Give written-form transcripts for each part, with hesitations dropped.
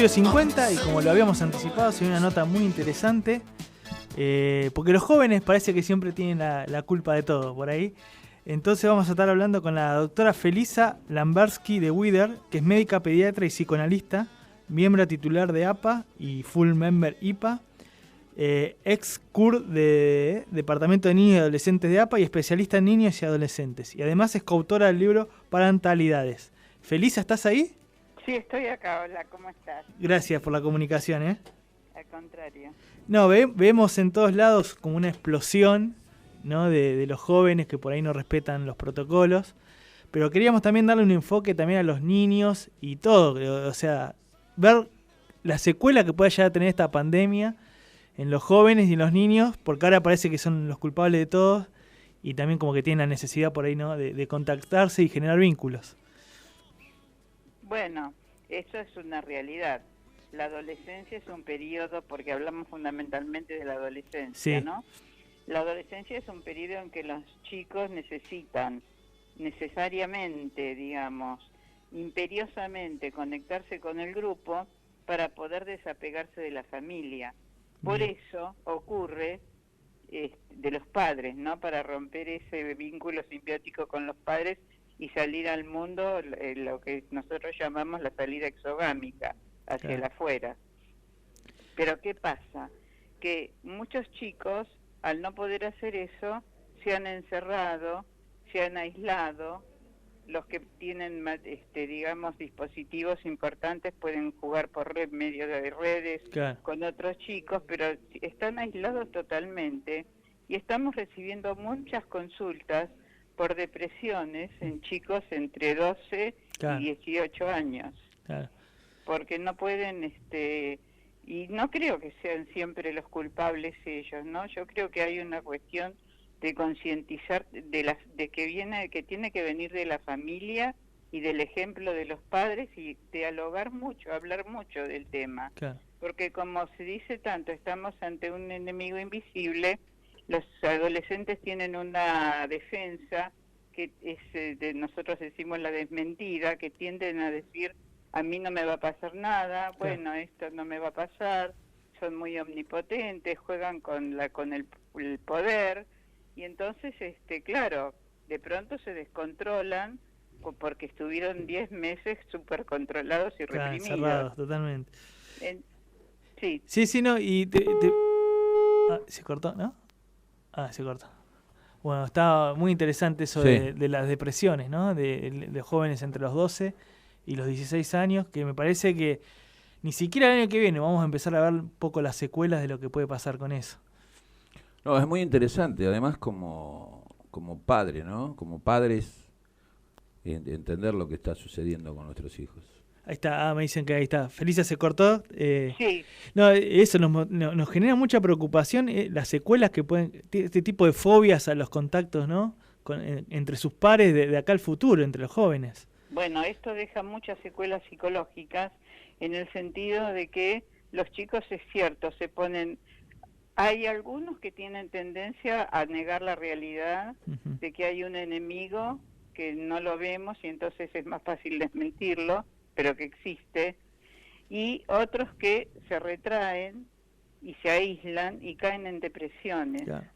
Estudio 50 y como lo habíamos anticipado, se viene una nota muy interesante, porque los jóvenes parece que siempre tienen la culpa de todo por ahí. Entonces vamos a estar hablando con la doctora Felisa Lambersky de Wider, que es médica pediatra y psicoanalista, miembro titular de APA y full member IPA, ex CUR de Departamento de Niños y Adolescentes de APA y especialista en niños y adolescentes. Y además es coautora del libro Parentalidades. Felisa, ¿estás ahí? Sí, estoy acá. Hola, ¿cómo estás? Gracias por la comunicación, Al contrario. No, vemos en todos lados como una explosión, ¿no? de los jóvenes que por ahí no respetan los protocolos, pero queríamos también darle un enfoque también a los niños y todo, o sea, ver la secuela que puede llegar a tener esta pandemia en los jóvenes y en los niños, porque ahora parece que son los culpables de todo y también como que tienen la necesidad por ahí, ¿no? de contactarse y generar vínculos. Bueno, eso es una realidad. La adolescencia es un periodo, porque hablamos fundamentalmente de la adolescencia, Sí. ¿no? La adolescencia es un periodo en que los chicos necesitan necesariamente, digamos, imperiosamente conectarse con el grupo para poder desapegarse de la familia. Por eso ocurre de los padres, ¿no? Para romper ese vínculo simbiótico con los padres y salir al mundo, lo que nosotros llamamos la salida exogámica, hacia Claro. el afuera. Pero ¿qué pasa? Que muchos chicos, al no poder hacer eso, se han encerrado, se han aislado. Los que tienen, digamos, dispositivos importantes pueden jugar por medio de redes, Claro. con otros chicos, pero están aislados totalmente y estamos recibiendo muchas consultas por depresiones en chicos entre 12 Claro. y 18 años, Claro. porque no pueden, y no creo que sean siempre los culpables ellos, ¿no? Yo creo que hay una cuestión de concientizar que tiene que venir de la familia y del ejemplo de los padres y dialogar mucho, hablar mucho del tema. Claro. Porque como se dice tanto, estamos ante un enemigo invisible. Los adolescentes tienen una defensa que es, nosotros decimos la desmentida, que tienden a decir, a mí no me va a pasar nada, bueno, esto no me va a pasar, son muy omnipotentes, juegan con el poder, y entonces, claro, de pronto se descontrolan porque estuvieron 10 meses súper controlados y Claro, reprimidos. cerrados, totalmente. Sí. Sí, no, y ¿se cortó, no? Se cortó. Bueno, está muy interesante eso de las depresiones, ¿no? De jóvenes entre los 12 y los 16 años, que me parece que ni siquiera el año que viene vamos a empezar a ver un poco las secuelas de lo que puede pasar con eso. No, es muy interesante, además como padre, ¿no? Como padres, entender lo que está sucediendo con nuestros hijos. Ahí está, me dicen que ahí está. Felisa se cortó. Sí. No, eso nos genera mucha preocupación, las secuelas que pueden, este tipo de fobias a los contactos, ¿no? Entre sus pares de acá al futuro, entre los jóvenes. Bueno, esto deja muchas secuelas psicológicas en el sentido de que los chicos, es cierto, hay algunos que tienen tendencia a negar la realidad, Uh-huh. de que hay un enemigo que no lo vemos y entonces es más fácil desmentirlo, pero que existe, y otros que se retraen y se aíslan y caen en depresiones. Claro.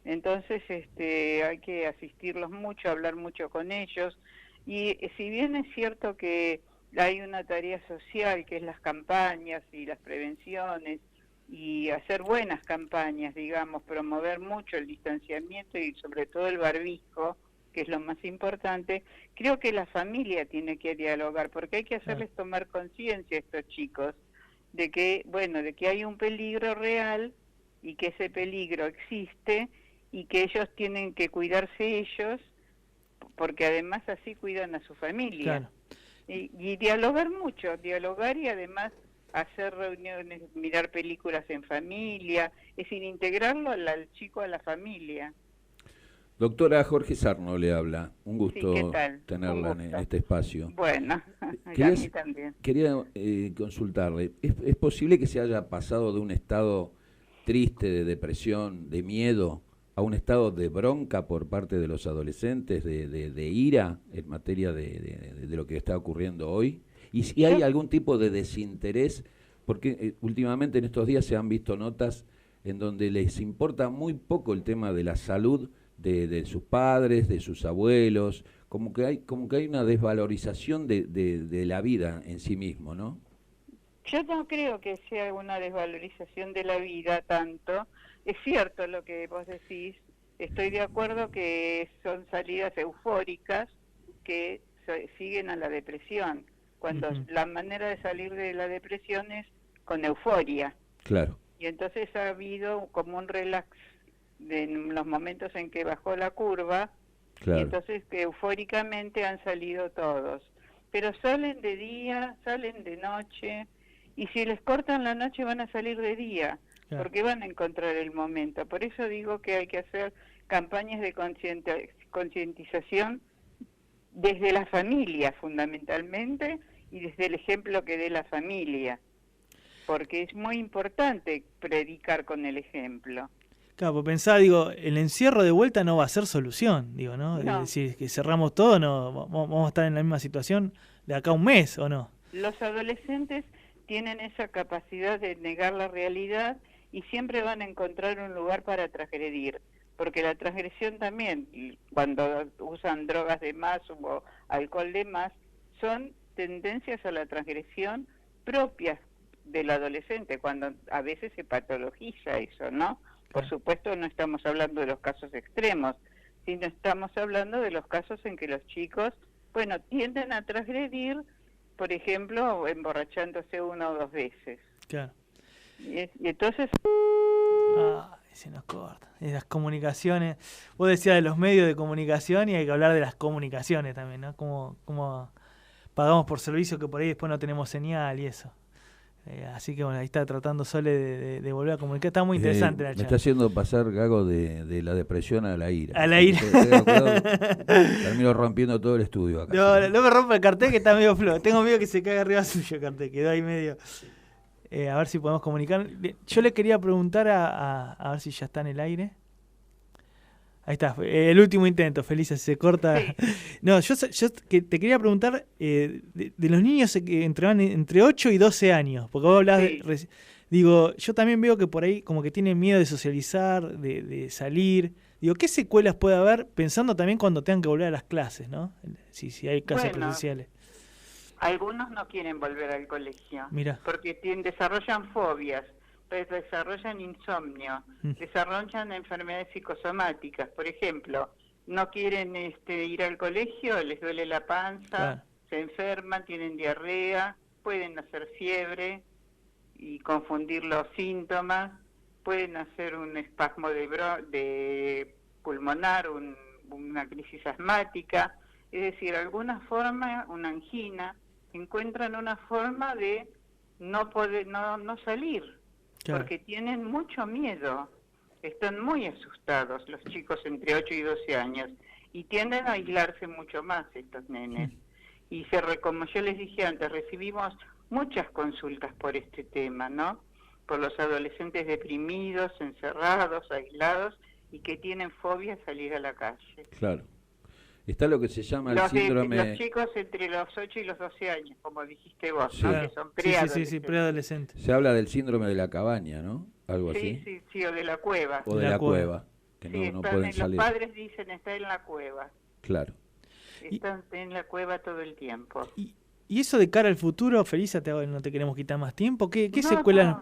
Entonces hay que asistirlos mucho, hablar mucho con ellos, y si bien es cierto que hay una tarea social que es las campañas y las prevenciones y hacer buenas campañas, digamos, promover mucho el distanciamiento y sobre todo el barbijo, que es lo más importante, creo que la familia tiene que dialogar, porque hay que hacerles tomar conciencia a estos chicos de que, bueno, de que hay un peligro real y que ese peligro existe y que ellos tienen que cuidarse ellos, porque además así cuidan a su familia. Claro. Y dialogar mucho, dialogar y además hacer reuniones, mirar películas en familia, es decir, integrarlo al chico a la familia. Doctora Jorge Sarno le habla. Un gusto Sí, ¿qué tal? tenerla Un gusto. en este espacio. Bueno, a mí también. Quería consultarle, ¿es posible que se haya pasado de un estado triste, de depresión, de miedo, a un estado de bronca por parte de los adolescentes, de ira en materia de lo que está ocurriendo hoy? Y si hay algún tipo de desinterés, porque últimamente en estos días se han visto notas en donde les importa muy poco el tema de la salud de sus padres, de sus abuelos, como que hay una desvalorización de la vida en sí mismo, ¿no? Yo no creo que sea una desvalorización de la vida tanto. Es cierto lo que vos decís, estoy de acuerdo que son salidas eufóricas que siguen a la depresión, cuando la manera de salir de la depresión es con euforia. Claro. Y entonces ha habido como un relax en los momentos en que bajó la curva, Claro. y entonces que eufóricamente han salido todos. Pero salen de día, salen de noche, y si les cortan la noche van a salir de día, Claro. porque van a encontrar el momento. Por eso digo que hay que hacer campañas de concientización desde la familia fundamentalmente, y desde el ejemplo que dé la familia, porque es muy importante predicar con el ejemplo. Claro, pues pensaba, digo, el encierro de vuelta no va a ser solución, digo, ¿no? No. Es decir, que cerramos todo, no vamos a estar en la misma situación de acá a un mes, ¿o no? Los adolescentes tienen esa capacidad de negar la realidad y siempre van a encontrar un lugar para transgredir, porque la transgresión también, cuando usan drogas de más o alcohol de más, son tendencias a la transgresión propias del adolescente, cuando a veces se patologiza eso, ¿no? Por supuesto no estamos hablando de los casos extremos, sino estamos hablando de los casos en que los chicos, bueno, tienden a transgredir, por ejemplo, emborrachándose 1 o 2 veces. Claro. Y entonces... se nos corta. Y las comunicaciones. Vos decías de los medios de comunicación y hay que hablar de las comunicaciones también, ¿no? Cómo pagamos por servicio que por ahí después no tenemos señal y eso. Así que bueno, ahí está tratando Sole de volver a comunicar. Está muy interesante la charla. Me está haciendo pasar, Gago, de la depresión a la ira. A la ira. Termino rompiendo todo el estudio acá. No me rompa el cartel que está medio flojo. Tengo miedo que se caiga arriba suyo el cartel. Quedó ahí medio... a ver si podemos comunicar. Yo le quería preguntar a ver si ya está en el aire. Ahí está, el último intento, Felisa, se corta. Sí. No, yo te quería preguntar de los niños que entre 8 y 12 años, porque vos hablás digo, yo también veo que por ahí como que tienen miedo de socializar, de salir. Digo, ¿qué secuelas puede haber pensando también cuando tengan que volver a las clases, ¿no? Si hay clases presenciales. Algunos no quieren volver al colegio. Mirá. Porque desarrollan fobias, desarrollan insomnio, desarrollan enfermedades psicosomáticas. Por ejemplo, no quieren ir al colegio, les duele la panza, se enferman, tienen diarrea, pueden hacer fiebre y confundir los síntomas, pueden hacer un espasmo de pulmonar, una crisis asmática, es decir, alguna forma, una angina, encuentran una forma de no salir, porque tienen mucho miedo, están muy asustados los chicos entre 8 y 12 años y tienden a aislarse mucho más estos nenes. Y como yo les dije antes, recibimos muchas consultas por este tema, ¿no? Por los adolescentes deprimidos, encerrados, aislados y que tienen fobia a salir a la calle. Claro. Está lo que se llama el síndrome... Los chicos entre los 8 y los 12 años, como dijiste vos, ¿no? Que son preadolescentes. Sí, preadolescentes. Se habla del síndrome de la cabaña, ¿no? Algo así. Sí, o de la cueva. O de la cueva, que no pueden salir. Los padres dicen, está en la cueva. Claro. Están en la cueva todo el tiempo. Y eso de cara al futuro, Felisa, no te queremos quitar más tiempo, ¿qué secuelas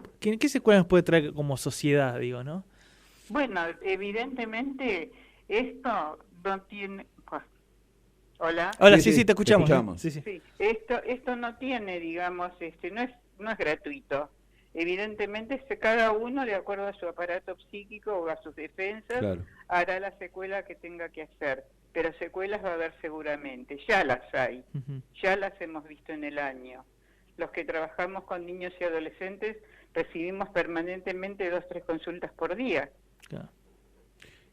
nos puede traer como sociedad, digo, no? Bueno, evidentemente esto no tiene... Hola. Sí, te escuchamos. Sí. Esto no tiene, digamos, no es gratuito. Evidentemente cada uno, de acuerdo a su aparato psíquico o a sus defensas, hará la secuela que tenga que hacer. Pero secuelas va a haber seguramente, ya las hay, ya las hemos visto en el año. Los que trabajamos con niños y adolescentes recibimos permanentemente 2 o 3 consultas por día. Claro.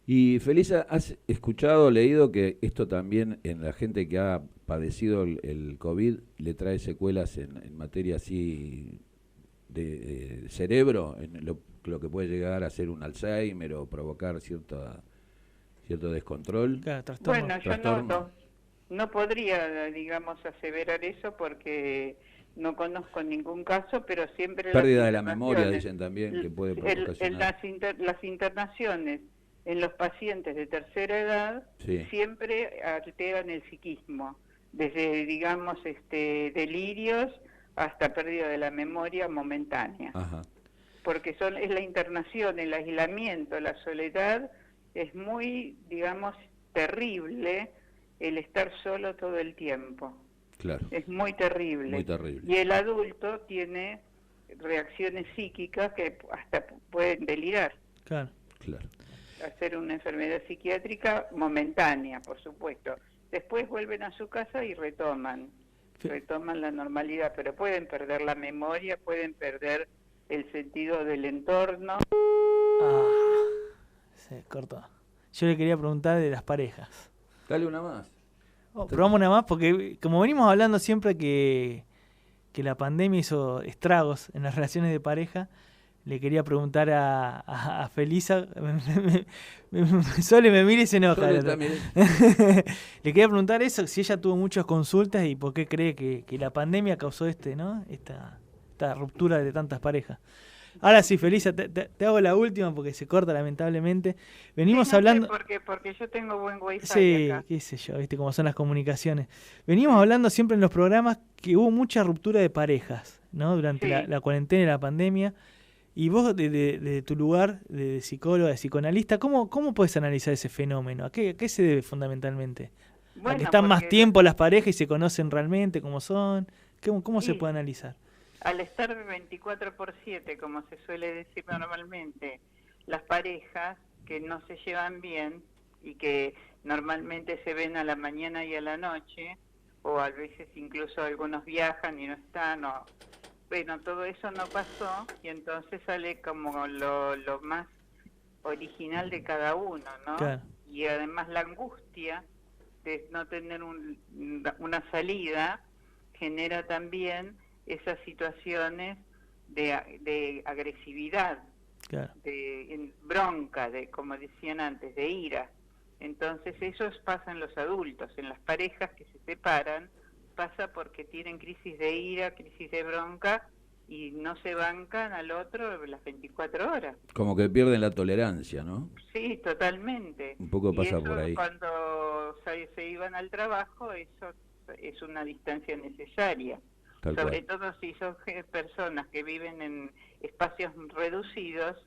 Y Felisa, ¿has escuchado, leído que esto también en la gente que ha padecido el COVID le trae secuelas en materia así de cerebro, en lo que puede llegar a ser un Alzheimer o provocar cierto descontrol? Claro, trastorno. Bueno, No podría, digamos, aseverar eso porque no conozco ningún caso, pero siempre... Pérdida de la memoria, dicen también, que puede ocasionar. Las internaciones en los pacientes de tercera edad siempre alteran el psiquismo, desde, digamos, delirios hasta pérdida de la memoria momentánea. Ajá. Porque es la internación, el aislamiento, la soledad, es muy, digamos, terrible el estar solo todo el tiempo. Claro. Es muy terrible. Muy terrible. Y el adulto tiene reacciones psíquicas que hasta pueden delirar. Claro. Claro. Hacer una enfermedad psiquiátrica momentánea, por supuesto. Después vuelven a su casa y retoman la normalidad, pero pueden perder la memoria, pueden perder el sentido del entorno. Se cortó. Yo le quería preguntar de las parejas. Dale una más. Probamos una más porque como venimos hablando siempre que la pandemia hizo estragos en las relaciones de pareja, le quería preguntar a Felisa, Sole me mira y se enoja. Le quería preguntar eso, si ella tuvo muchas consultas y por qué cree que la pandemia causó esta ruptura de tantas parejas. Ahora sí, Felisa, te hago la última porque se corta lamentablemente. Venimos hablando... Porque yo tengo buen wifi sí, acá. Qué sé yo, viste cómo son las comunicaciones. Venimos hablando siempre en los programas que hubo mucha ruptura de parejas, ¿no? Durante la cuarentena y la pandemia. Y vos, de tu lugar de psicóloga, de psicoanalista, ¿cómo puedes analizar ese fenómeno? ¿A qué se debe fundamentalmente? ¿A que están más tiempo las parejas y se conocen realmente cómo son? ¿Cómo se puede analizar? Al estar 24/7, como se suele decir normalmente, las parejas que no se llevan bien y que normalmente se ven a la mañana y a la noche, o a veces incluso algunos viajan y no están, bueno, todo eso no pasó y entonces sale como lo más original de cada uno, ¿no? Claro. Y además la angustia de no tener una salida genera también esas situaciones de agresividad, claro, de bronca, como decían antes, de ira. Entonces eso pasa en los adultos, en las parejas que se separan, pasa porque tienen crisis de ira, crisis de bronca y no se bancan al otro las 24 horas. Como que pierden la tolerancia, ¿no? Sí, totalmente. Un poco pasa y eso, por ahí. Cuando se iban al trabajo, eso es una distancia necesaria. Sobre todo si son personas que viven en espacios reducidos,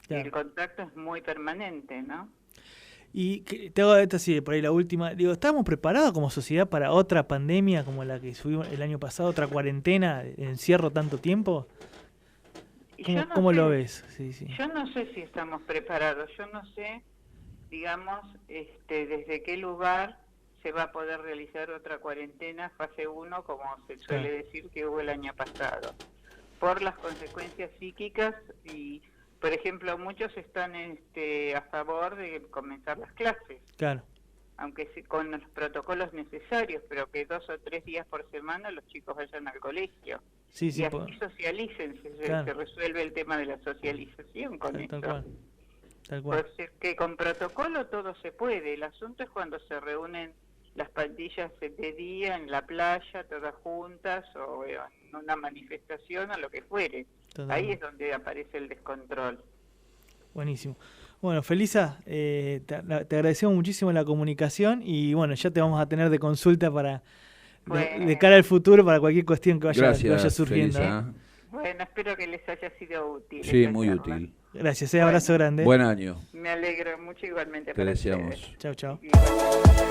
el contacto es muy permanente, ¿no? Y te hago esta sí, por ahí la última. Digo, ¿estamos preparados como sociedad para otra pandemia como la que subimos el año pasado, otra cuarentena, encierro tanto tiempo? ¿Cómo lo ves? Sí. Yo no sé si estamos preparados, yo no sé, digamos, desde qué lugar se va a poder realizar otra cuarentena fase 1, como se suele decir que hubo el año pasado, por las consecuencias psíquicas y, por ejemplo, muchos están a favor de comenzar las clases, aunque con los protocolos necesarios, pero que 2 o 3 días por semana los chicos vayan al colegio y así socialicen, se resuelve el tema de la socialización con esto. Tal cual. Porque con protocolo todo se puede, el asunto es cuando se reúnen las pandillas de día en la playa, todas juntas, o en una manifestación, o lo que fuere. Ahí es donde aparece el descontrol. Buenísimo. Bueno, Felisa, te agradecemos muchísimo la comunicación y bueno, ya te vamos a tener de consulta de cara al futuro para cualquier cuestión que vaya surgiendo. Bueno, espero que les haya sido útil. Sí, muy útil. Gracias, abrazo grande. Buen año. Me alegro mucho igualmente. Te deseamos. Chao. Igualmente.